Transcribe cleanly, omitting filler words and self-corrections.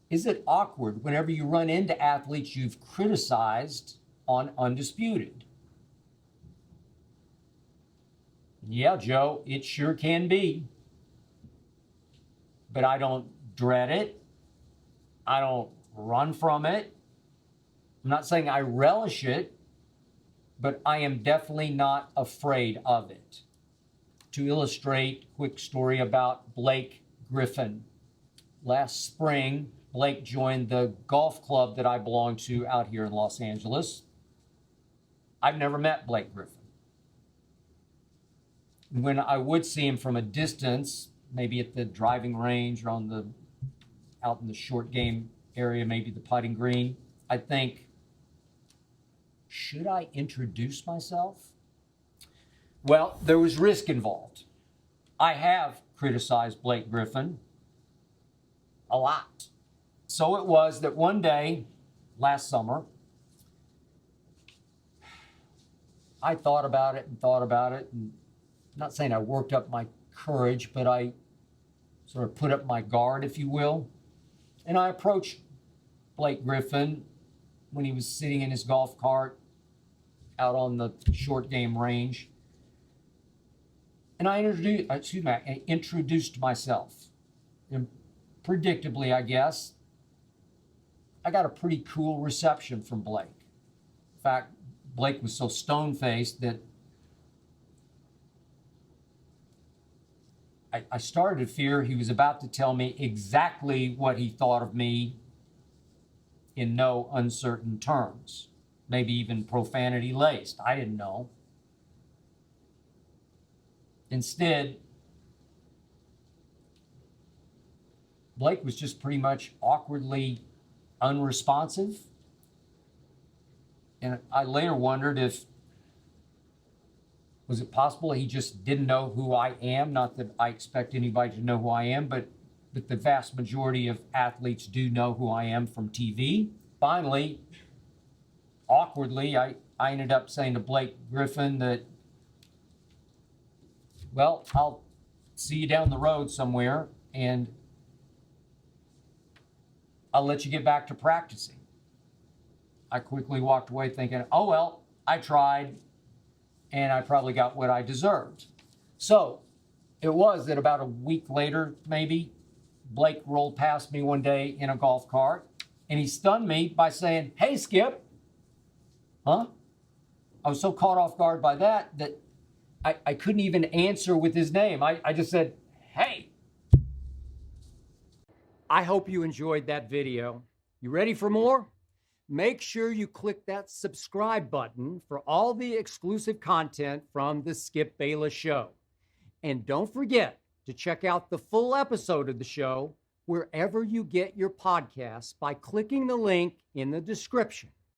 Is it awkward whenever you run into athletes you've criticized on Undisputed? Yeah, Joe, it sure can be. But I don't dread it. I don't run from it. I'm not saying I relish it, but I am definitely not afraid of it. To illustrate, quick story about Blake Griffin. Last spring, Blake joined the golf club that I belong to out here in Los Angeles. I've never met Blake Griffin. When I would see him from a distance, maybe at the driving range or out in the short game area, maybe the putting green, I think, should I introduce myself? Well, there was risk involved. I have criticized Blake Griffin a lot. So it was that one day last summer, I thought about it, and I'm not saying I worked up my courage, but I sort of put up my guard, if you will. And I approached Blake Griffin when he was sitting in his golf cart out on the short game range. And I introduced myself. And predictably, I guess, I got a pretty cool reception from Blake. In fact, Blake was so stone-faced that I started to fear he was about to tell me exactly what he thought of me in no uncertain terms, maybe even profanity-laced. I didn't know. Instead, Blake was just pretty much awkwardly unresponsive. And I later wondered was it possible he just didn't know who I am? Not that I expect anybody to know who I am, but the vast majority of athletes do know who I am from TV. Finally, awkwardly, I ended up saying to Blake Griffin that, well, I'll see you down the road somewhere, and I'll let you get back to practicing. I quickly walked away thinking, oh, well, I tried, and I probably got what I deserved. So it was that about a week later, maybe, Blake rolled past me one day in a golf cart, and he stunned me by saying, hey, Skip. Huh? I was so caught off guard by that I couldn't even answer with his name. I just said, hey. I hope you enjoyed that video. You ready for more? Make sure you click that subscribe button for all the exclusive content from the Skip Bayless Show. And don't forget to check out the full episode of the show wherever you get your podcasts by clicking the link in the description.